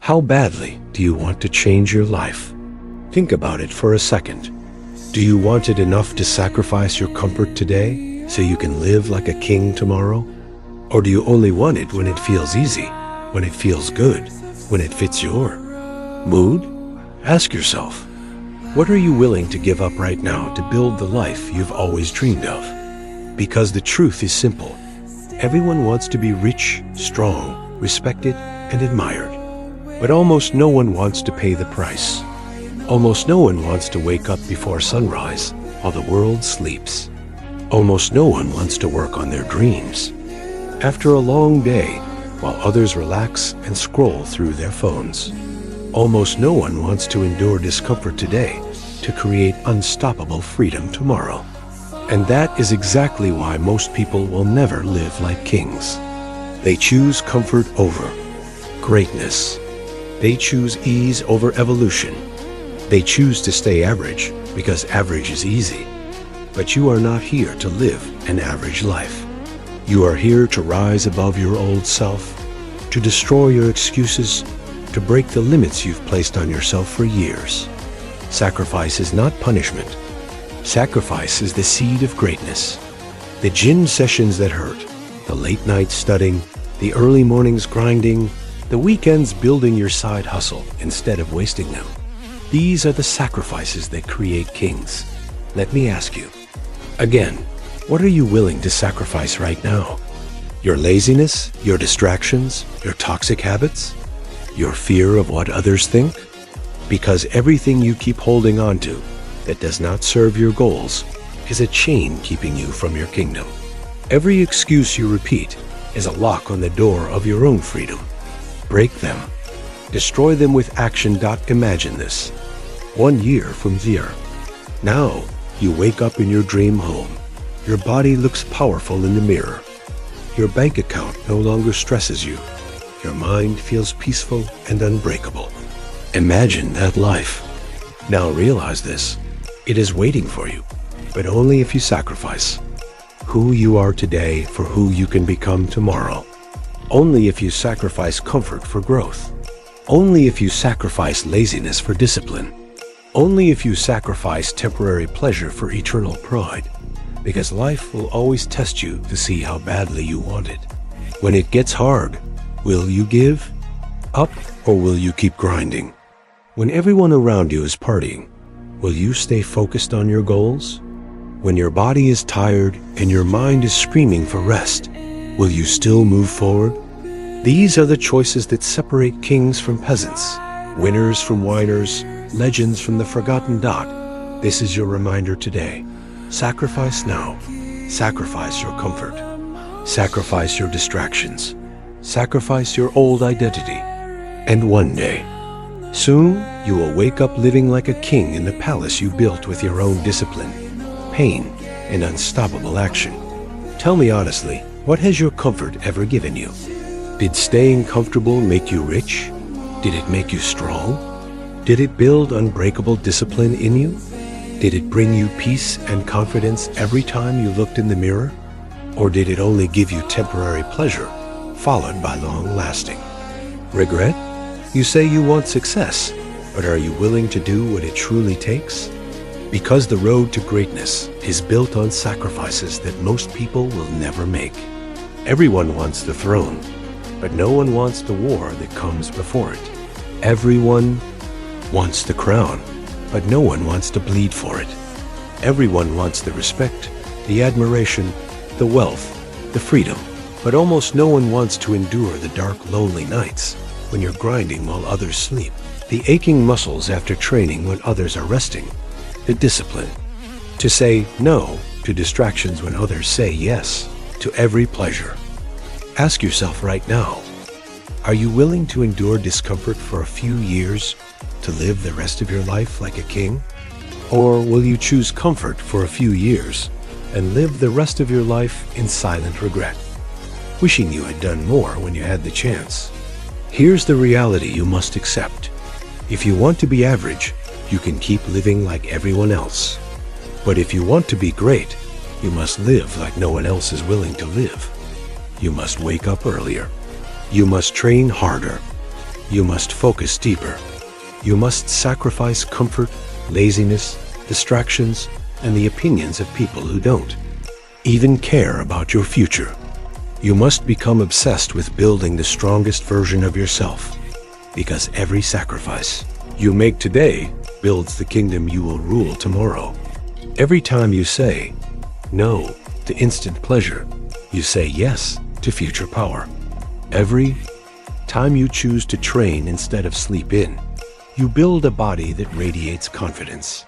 How badly do you want to change your life? Think about it for a second. Do you want it enough to sacrifice your comfort today so you can live like a king tomorrow? Or do you only want it when it feels easy, when it feels good, when it fits your mood? Ask yourself, what are you willing to give up right now to build the life you've always dreamed of? Because the truth is simple. Everyone wants to be rich, strong, respected, and admired. But almost no one wants to pay the price. Almost no one wants to wake up before sunrise while the world sleeps. Almost no one wants to work on their dreams after a long day while others relax and scroll through their phones. Almost no one wants to endure discomfort today to create unstoppable freedom tomorrow. And that is exactly why most people will never live like kings. They choose comfort over greatness. They choose ease over evolution. They choose to stay average because average is easy. But you are not here to live an average life. You are here to rise above your old self, to destroy your excuses, to break the limits you've placed on yourself for years. Sacrifice is not punishment. Sacrifice is the seed of greatness. The gym sessions that hurt, the late nights studying, the early mornings grinding, the weekends building your side hustle instead of wasting them. These are the sacrifices that create kings. Let me ask you, again, what are you willing to sacrifice right now? Your laziness, your distractions, your toxic habits, your fear of what others think? Because everything you keep holding on to that does not serve your goals is a chain keeping you from your kingdom. Every excuse you repeat is a lock on the door of your own freedom. Break them. Destroy them with action. Imagine this. 1 year from here. Now, you wake up in your dream home. Your body looks powerful in the mirror. Your bank account no longer stresses you. Your mind feels peaceful and unbreakable. Imagine that life. Now realize this. It is waiting for you, but only if you sacrifice who you are today for who you can become tomorrow. Only if you sacrifice comfort for growth. Only if you sacrifice laziness for discipline. Only if you sacrifice temporary pleasure for eternal pride. Because life will always test you to see how badly you want it. When it gets hard, will you give up or will you keep grinding? When everyone around you is partying, will you stay focused on your goals? When your body is tired and your mind is screaming for rest, will you still move forward? These are the choices that separate kings from peasants, winners from whiners, legends from the forgotten. This is your reminder today. Sacrifice now. Sacrifice your comfort. Sacrifice your distractions. Sacrifice your old identity. And one day, soon, you will wake up living like a king in the palace you built with your own discipline, pain, and unstoppable action. Tell me honestly, what has your comfort ever given you? Did staying comfortable make you rich? Did it make you strong? Did it build unbreakable discipline in you? Did it bring you peace and confidence every time you looked in the mirror? Or did it only give you temporary pleasure, followed by long-lasting regret? You say you want success, but are you willing to do what it truly takes? Because the road to greatness is built on sacrifices that most people will never make. Everyone wants the throne, but no one wants the war that comes before it. Everyone wants the crown, but no one wants to bleed for it. Everyone wants the respect, the admiration, the wealth, the freedom, but almost no one wants to endure the dark, lonely nights when you're grinding while others sleep, the aching muscles after training when others are resting, the discipline to say no to distractions when others say yes to every pleasure. Ask yourself right now, are you willing to endure discomfort for a few years to live the rest of your life like a king? Or will you choose comfort for a few years and live the rest of your life in silent regret, wishing you had done more when you had the chance? Here's the reality you must accept. If you want to be average, you can keep living like everyone else. But if you want to be great, you must live like no one else is willing to live. You must wake up earlier. You must train harder. You must focus deeper. You must sacrifice comfort, laziness, distractions, and the opinions of people who don't even care about your future. You must become obsessed with building the strongest version of yourself, because every sacrifice you make today builds the kingdom you will rule tomorrow. Every time you say no to instant pleasure, you say yes to future power. Every time you choose to train instead of sleep in, you build a body that radiates confidence.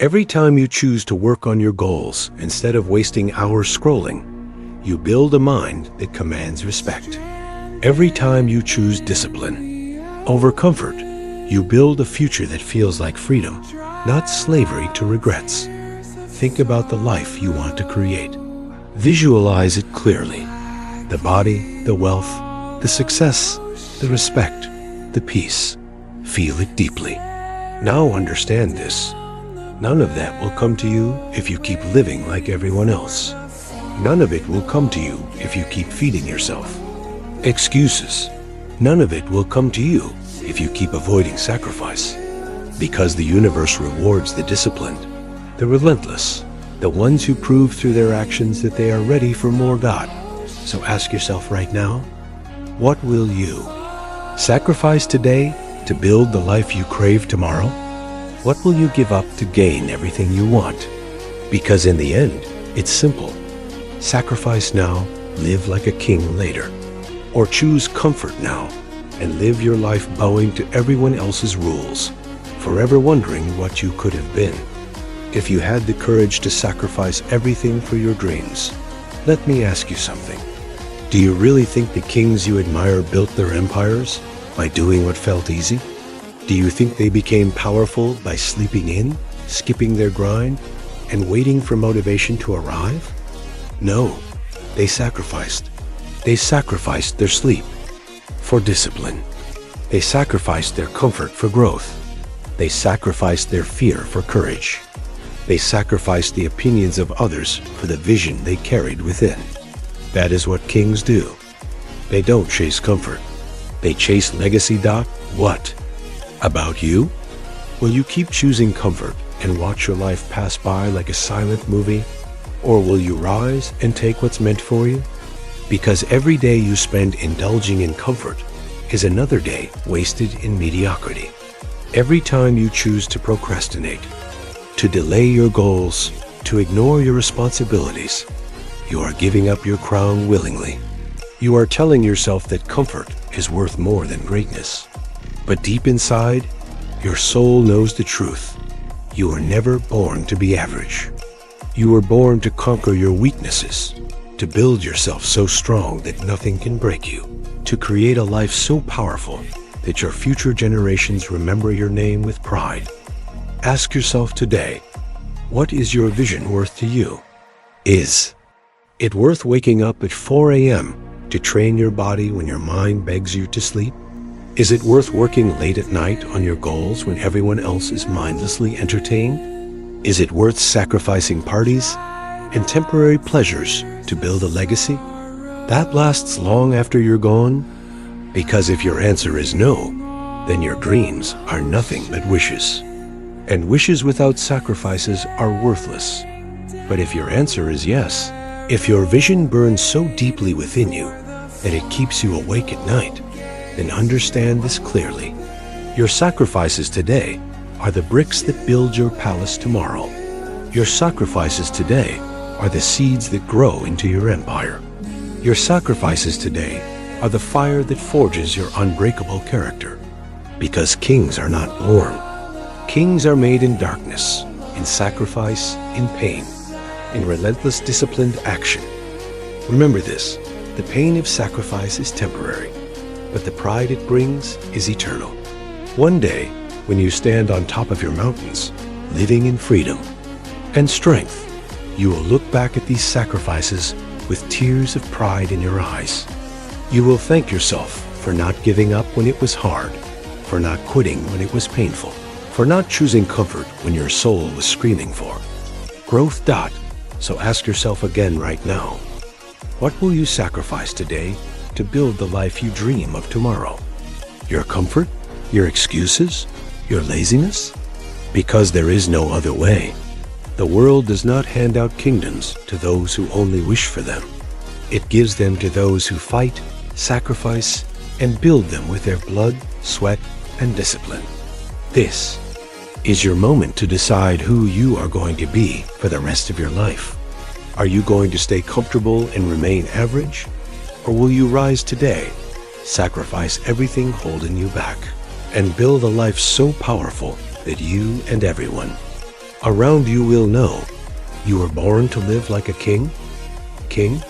Every time you choose to work on your goals instead of wasting hours scrolling, you build a mind that commands respect. Every time you choose discipline over comfort, you build a future that feels like freedom, not slavery to regrets. Think about the life you want to create. Visualize it clearly. The body, the wealth, the success, the respect, the peace. Feel it deeply. Now understand this. None of that will come to you if you keep living like everyone else. None of it will come to you if you keep feeding yourself excuses. None of it will come to you if you keep avoiding sacrifice. Because the universe rewards the disciplined, the relentless, the ones who prove through their actions that they are ready for more God. So ask yourself right now, what will you sacrifice today to build the life you crave tomorrow? What will you give up to gain everything you want? Because in the end, it's simple. Sacrifice now, live like a king later. Or choose comfort now and live your life bowing to everyone else's rules, forever wondering what you could have been. If you had the courage to sacrifice everything for your dreams, let me ask you something. Do you really think the kings you admire built their empires by doing what felt easy? Do you think they became powerful by sleeping in, skipping their grind, and waiting for motivation to arrive? No, they sacrificed. They sacrificed their sleep for discipline. They sacrificed their comfort for growth. They sacrificed their fear for courage. They sacrificed the opinions of others for the vision they carried within. That is what kings do. They don't chase comfort. They chase legacy. What about you? Will you keep choosing comfort and watch your life pass by like a silent movie? Or will you rise and take what's meant for you? Because every day you spend indulging in comfort is another day wasted in mediocrity. Every time you choose to procrastinate, to delay your goals, to ignore your responsibilities, you are giving up your crown willingly. You are telling yourself that comfort is worth more than greatness. But deep inside, your soul knows the truth. You were never born to be average. You were born to conquer your weaknesses, to build yourself so strong that nothing can break you, to create a life so powerful that your future generations remember your name with pride. Ask yourself today, what is your vision worth to you? Is it worth waking up at 4 a.m. to train your body when your mind begs you to sleep? Is it worth working late at night on your goals when everyone else is mindlessly entertained? Is it worth sacrificing parties and temporary pleasures to build a legacy that lasts long after you're gone? Because if your answer is no, then your dreams are nothing but wishes. And wishes without sacrifices are worthless. But if your answer is yes, if your vision burns so deeply within you that it keeps you awake at night, then understand this clearly. Your sacrifices today are the bricks that build your palace tomorrow. Your sacrifices today are the seeds that grow into your empire. Your sacrifices today are the fire that forges your unbreakable character. Because kings are not born. Kings are made in darkness, in sacrifice, in pain, in relentless disciplined action. Remember this, the pain of sacrifice is temporary, but the pride it brings is eternal. One day, when you stand on top of your mountains, living in freedom and strength, you will look back at these sacrifices with tears of pride in your eyes. You will thank yourself for not giving up when it was hard, for not quitting when it was painful, for not choosing comfort when your soul was screaming for growth. So ask yourself again right now, what will you sacrifice today to build the life you dream of tomorrow? Your comfort? Your excuses? Your laziness? Because there is no other way. The world does not hand out kingdoms to those who only wish for them. It gives them to those who fight, sacrifice, and build them with their blood, sweat, and discipline. This is your moment to decide who you are going to be for the rest of your life. Are you going to stay comfortable and remain average? Or will you rise today, sacrifice everything holding you back, and build a life so powerful that you and everyone around you will know you were born to live like a king? King